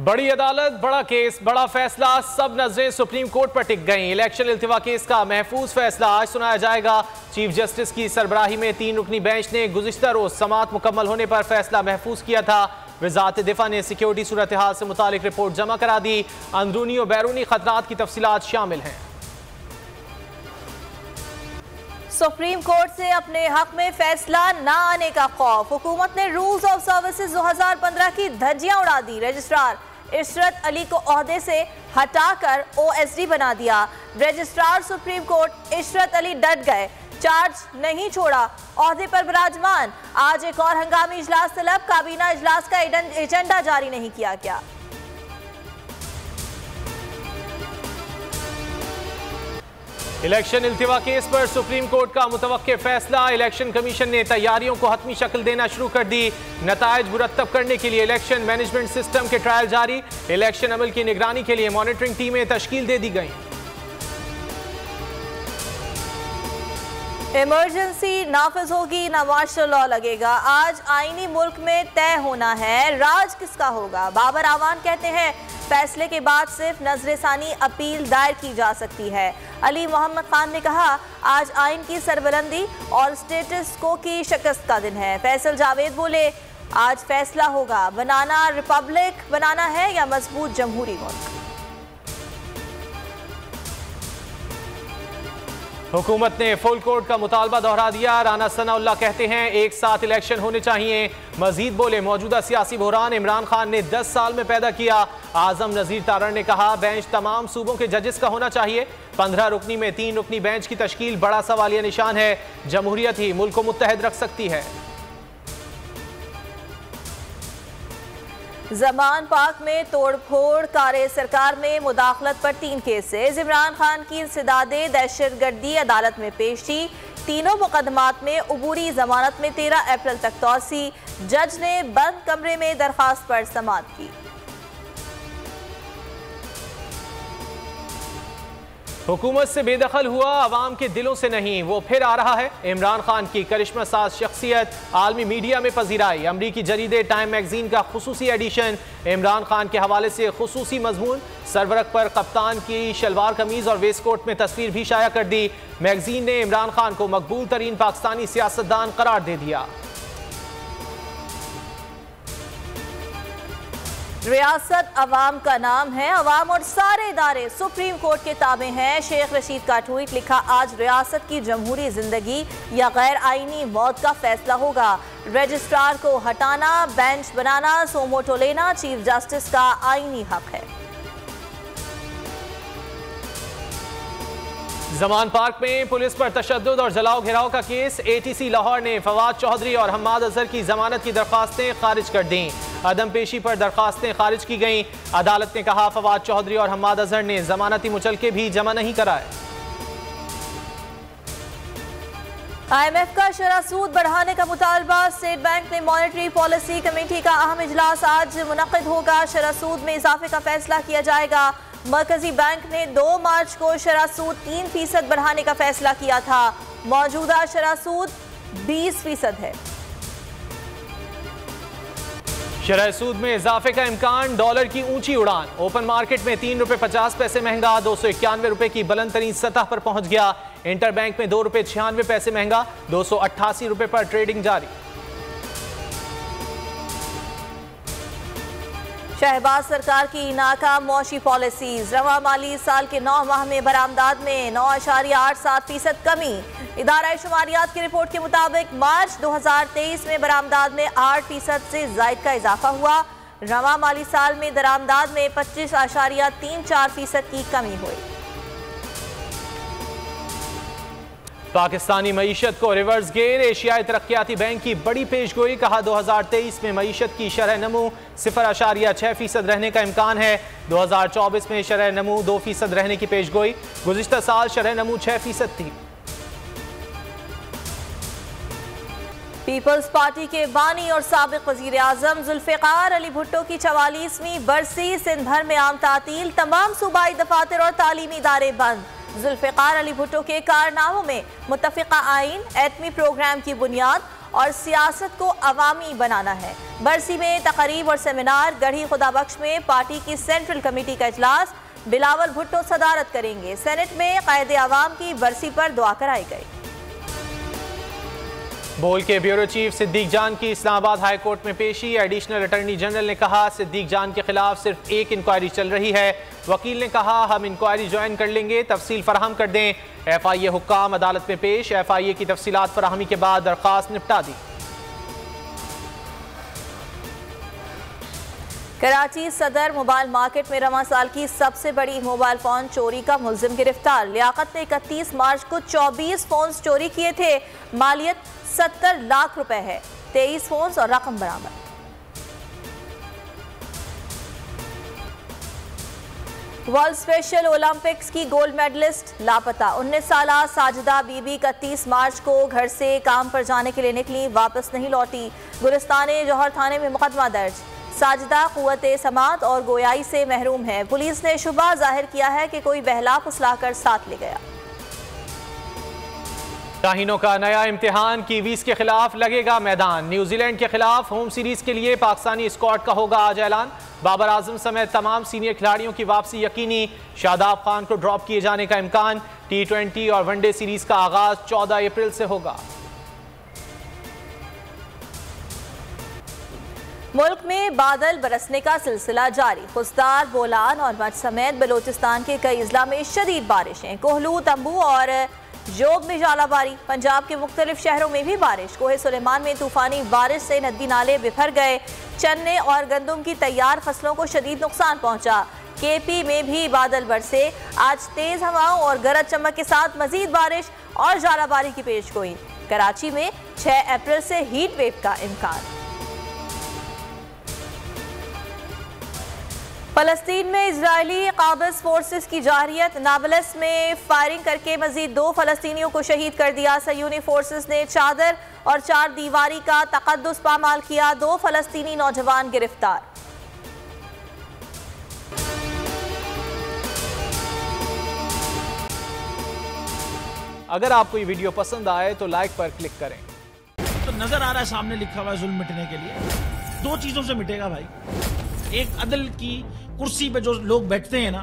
बड़ी अदालत, बड़ा केस, बड़ा फैसला, सब नजरें सुप्रीम कोर्ट पर टिक गईं। इलेक्शन इल्तिवा केस का महफूज फैसला आज सुनाया जाएगा। चीफ जस्टिस की सरबराही में 3 रुकनी बेंच ने गुज़िश्ता रोज समाअत मुकम्मल होने पर फैसला महफूज किया था। वज़ारत दिफा ने सिक्योरिटी सूरत हाल से मुतालिक रिपोर्ट जमा करा दी। अंदरूनी और बैरूनी खतरात की तफसीलात शामिल हैं। सुप्रीम कोर्ट से अपने हक में फैसला न आने का खौफ। हुकूमत ने रूल्स ऑफ सर्विसेज 2015 की धज्जियां उड़ा दी। रजिस्ट्रार इशरत अली को ओहदे से हटाकर OSD बना दिया। Registrar supreme court Ishrat Ali डट गए, चार्ज नहीं छोड़ा, ओहदे पर विराजमान। आज एक और हंगामी इजलास तलब, काबीना इजलास का एजेंडा जारी नहीं किया गया। इलेक्शन इल्तिवा केस पर सुप्रीम कोर्ट का मुतवक्के फैसला। इलेक्शन कमीशन ने तैयारियों को हतमी शक्ल देना शुरू कर दी। नताइज मुरत्तब करने के लिए इलेक्शन मैनेजमेंट सिस्टम के ट्रायल जारी। इलेक्शन अमल की निगरानी के लिए मॉनिटरिंग टीमें तश्कील दे दी गई। इमरजेंसी नाफिज होगी, ना मार्शल लॉ लगेगा। आज आईनी मुल्क में तय होना है, राज किसका होगा। बाबर आवान कहते हैं फैसले के बाद सिर्फ नजरसानी अपील दायर की जा सकती है। अली मोहम्मद खान ने कहा आज आइन की सरबलंदी और स्टेटस को की शिकस्त का दिन है। फैसल जावेद बोले आज फैसला होगा, बनाना रिपब्लिक बनाना है या मजबूत जमहूरी मुल्क। हुकूमत ने फुल कोर्ट का मुतालबा दोहरा दिया। राना सनाउल्लाह कहते हैं एक साथ इलेक्शन होने चाहिए। मजीद बोले मौजूदा सियासी बहरान इमरान खान ने 10 साल में पैदा किया। आजम नजीर तारण ने कहा बेंच तमाम सूबों के जजेस का होना चाहिए। 15 रुकनी में 3 रुकनी बेंच की तश्कील बड़ा सवालिया निशान है। जमहूरियत ही मुल्क को मुत्तहद रख सकती है। जमान पार्क में तोड़फोड़, कारे सरकार में मुदाखलत पर 3 केसेस। इमरान खान की इंसदादे दहशतगर्दी अदालत में पेश थी। तीनों मुकदमात में अबूरी जमानत में 13 अप्रैल तक तौसी। जज ने बंद कमरे में दरखास्त पर समाअत की। हुकूमत से बेदखल हुआ, अवाम के दिलों से नहीं, वो फिर आ रहा है। इमरान खान की करिश्मा साज शख्सियत आलमी मीडिया में पजीराई। अमरीकी जरीदे टाइम मैगजीन का खुसूसी एडिशन। इमरान खान के हवाले से खुसूसी मजमून। सरवरक पर कप्तान की शलवार कमीज और वेस्ट कोट में तस्वीर भी शाया कर दी। मैगजीन ने इमरान खान को मकबूल तरीन पाकिस्तानी सियासतदान करार दे दिया। रियासत अवाम का नाम है, अवाम और सारे इदारे सुप्रीम कोर्ट के ताबे हैं। शेख रशीद का ट्वीट लिखा आज रियासत की जमहूरी जिंदगी या गैर आईनी मौत का फैसला होगा। रजिस्ट्रार को हटाना, बेंच बनाना, सोमोटो लेना चीफ जस्टिस का आईनी हक है। जमान पार्क में पुलिस पर तशद्दुद और जलाओ घेराव का केस। ATC लाहौर ने फवाद चौधरी और हम्माद अजहर की जमानत की दरख्वास्तें खारिज कर दी। अदम पेशी पर दरख्वास्तें खारिज की गईं। अदालत ने कहा फवाद चौधरी और हम्माद अजहर ने जमानती मुचलके भी जमा नहीं कराए। IMF का शरह सूद बढ़ाने का मुतालबा। स्टेट बैंक में मॉनेटरी पॉलिसी कमेटी का अहम इजलास आज मुनक़िद होगा। शरह सूद में इजाफे का फैसला किया जाएगा। मरकजी बैंक ने 2 मार्च को शरह सूद 3% बढ़ाने का फैसला किया था। मौजूदा शरह सूद 20% है। शरह सूद में इजाफे का इम्कान, डॉलर की ऊंची उड़ान। ओपन मार्केट में 3 रुपए 50 पैसे महंगा, 291 रुपए की बुलंद तरीन सतह पर पहुंच गया। इंटर बैंक में 2 रुपए 96 पैसे महंगा, 288 रुपए पर ट्रेडिंग जारी। शहबाज सरकार की नाकाम मौशी पॉलिसीज। रवा माली साल के 9 माह में बरामदात में 9.87% कमी। इदारा शुमारियात की रिपोर्ट के मुताबिक मार्च 2023 में बरामदात में 8% से जायद का इजाफा हुआ। रवा माली साल में दरामदात में 25.34% की कमी हुई। पाकिस्तानी मईशत को रिवर्स गेयर। एशियाई तरक्याती बैंक की बड़ी पेशगोई। कहा 2023 में मईशत की शरह नमू 0.6% रहने का इम्कान है। 2024 में शरह नमू 2% रहने की पेशगोई। गुज़िश्ता साल शरह नमू 6% थी। पीपल्स पार्टी के बानी और साबिक वजीर आजम जुल्फ़िकार अली भुट्टो की 44वीं बरसी। सिंध भर में आम तातील, तमाम सूबाई दफातर और तालीमी इदारे बंद। जुल्फ़िकार अली भुट्टो के कारनामों में मुत्तफ़िक़ा आइन, एटमी प्रोग्राम की बुनियाद और सियासत को अवामी बनाना है। बरसी में तकरीब और सेमिनार, गढ़ी खुदाबख्श में पार्टी की सेंट्रल कमेटी का इजलास, बिलावल भुट्टो सदारत करेंगे। सेनेट में क़ायद आवाम की बरसी पर दुआ कराई गई। बोल के ब्यूरो चीफ सिद्दीक जान की इस्लामाबाद हाई कोर्ट में पेशी। एडिशनल अटॉर्नी जनरल ने कहा सिद्दीक जान के खिलाफ सिर्फ एक इंक्वायरी चल रही है। वकील ने कहा हम इंक्वायरी ज्वाइन कर लेंगे, तफसील फराहम कर दें। FIA हुक्काम अदालत में पेश, FIA की तफसीलात फराहमी के बाद दरख्वास्त निपटा दी। कराची सदर मोबाइल मार्केट में रवां साल की सबसे बड़ी मोबाइल फोन चोरी का मुलजिम गिरफ्तार। लियाकत ने 31 मार्च को 24 फोन चोरी किए थे। मालियत 70 लाख रुपए है। 23 फोन और रकम बरामद। वर्ल्ड स्पेशल ओलंपिक्स की गोल्ड मेडलिस्ट लापता। 19 साला साजिदा बीबी 31 मार्च को घर से काम पर जाने के लिए निकली, वापस नहीं लौटी। गुलिस्तान जौहर थाने में मुकदमा दर्ज। साजिदा कुव्वते समात और गोयाई से महरूम है। पुलिस ने शुबा जाहिर किया है कि कोई बहला फुसलाकर साथ ले गया। शाहीनों का नया इम्तिहान, कीवीज के खिलाफ लगेगा मैदान। न्यूजीलैंड के खिलाफ होम सीरीज के लिए पाकिस्तानी स्क्वाड का होगा आज ऐलान। बाबर आजम समेत तमाम सीनियर खिलाड़ियों की वापसी यकीनी। शादाब खान को ड्रॉप किए जाने का इम्कान। T20 और वनडे सीरीज का आगाज 14 अप्रैल से होगा। मुल्क में बादल बरसने का सिलसिला जारी। खुसदार, बोलान और मच समेत बलोचिस्तान के कई अजला में शदीद बारिशें। कोहलू, तंबू और जोब में जालाबारी। पंजाब के मुख्तलिफ शहरों में भी बारिश। कोहे सुलेमान में तूफानी बारिश से नदी नाले बिफर गए। चन्ने और गंदम की तैयार फसलों को शदीद नुकसान पहुंचा। KP में भी बादल बरसे। आज तेज हवाओं और गरज चमक के साथ मजीद बारिश और जालाबारी की पेशगोई। कराची में 6 अप्रैल से हीट वेव का इम्कान। फलस्तीन में इजरायली काबिज फोर्सेस की जारियत। नाबलस में फायरिंग करके मजीद 2 फलस्तीनियों को शहीद कर दिया। सयूनी फोर्सेस ने चादर और 4 दीवारी का तकद्दुस पामाल किया। 2 फलस्तीनी नौजवान गिरफ्तार। अगर आपको ये वीडियो पसंद आए तो लाइक पर क्लिक करें। तो नजर आ रहा है सामने लिखा हुआ है जुल्म मिटने के लिए 2 चीजों से मिटेगा भाई। एक, अदल की कुर्सी पे जो लोग बैठते हैं ना,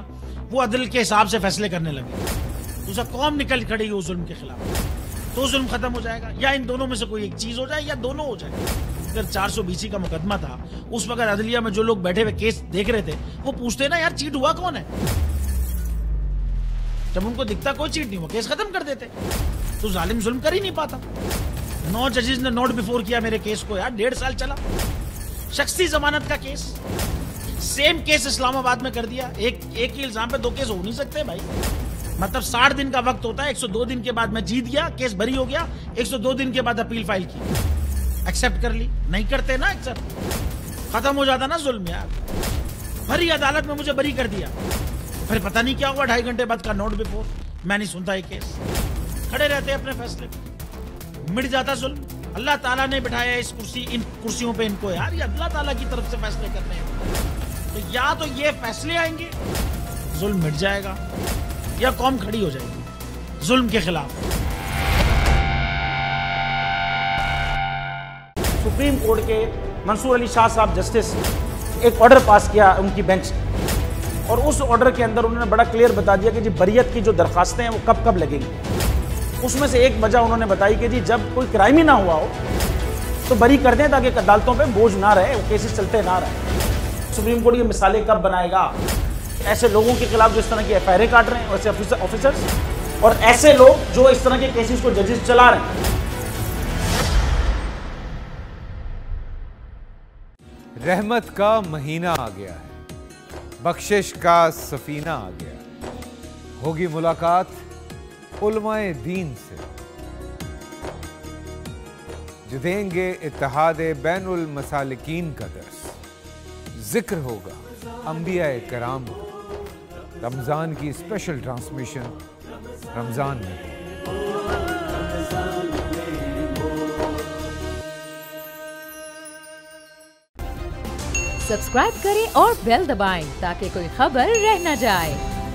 वो अदल के हिसाब से फैसले करने लगे। दूसरा, कौम निकल खड़ी हो जुल्म के खिलाफ, तो जुल्म खत्म हो जाएगा। या इन दोनों में से कोई एक चीज हो जाए या दोनों हो जाए। अगर 420 का मुकदमा था, उस वक्त अदलिया में जो लोग बैठे हुए केस देख रहे थे, वो पूछते ना यार चीट हुआ कौन है। जब उनको दिखता कोई चीट नहीं हुआ, केस खत्म कर देते। तो जालिम जुल्म कर ही नहीं पाता। 9 जजेस ने नोट बिफोर किया मेरे केस को यार, 1.5 साल चला। शख्सी जमानत का केस, सेम केस इस्लामाबाद में कर दिया। एक ही इल्जाम पे 2 केस हो नहीं सकते भाई। मतलब 60 दिन का वक्त होता है। 102 दिन के बाद मैं जीत गया, केस बरी हो गया। 102 दिन के बाद अपील फाइल की, एक्सेप्ट कर ली। नहीं करते ना एक्सेप्ट, खत्म हो जाता ना जुल्म यार। भरी अदालत में मुझे बरी कर दिया, फिर पता नहीं क्या हुआ। 2.5 घंटे बाद का नोट बिफोर, मैं नहीं सुनता ये केस। खड़े रहते अपने फैसले, मिट जाता जुल्म। अल्लाह ताला ने बिठाया इन कुर्सियों पे इनको यार, ये अल्लाह ताला की तरफ से फैसले करने हैं। तो या तो ये फैसले आएंगे, जुल्म मिट जाएगा, या कौम खड़ी हो जाएगी जुल्म के खिलाफ। सुप्रीम कोर्ट के मंसूर अली शाह साहब जस्टिस एक ऑर्डर पास किया उनकी बेंच, और उस ऑर्डर के अंदर उन्होंने बड़ा क्लियर बता दिया कि जी बरियत की जो दरखास्तें हैं वो कब कब लगेंगी। उसमें से एक वजह उन्होंने बताई कि जी जब कोई क्राइम ही ना हुआ हो तो बरी कर दें, ताकि अदालतों पे बोझ ना रहे, वो केसेस चलते ना रहे। सुप्रीम कोर्ट की मिसालें कब बनाएगा ऐसे लोगों के खिलाफ जो इस तरह की FIR काट रहे हैं, वैसे ऑफिसर्स, और ऐसे लोग जो इस तरह के केसेस को जजेस चला रहे हैं। रहमत का महीना आ गया है, बख्शिश का सफीना आ गया। होगी मुलाकात उलमाए दीन से, जो देंगे इत्तेहादे बैनुल मसालिकीन का दर्स। जिक्र होगा अंबियाए कराम का। रमजान की स्पेशल ट्रांसमिशन रमजान में। सब्सक्राइब करें और बेल दबाएं ताकि कोई खबर रह न जाए।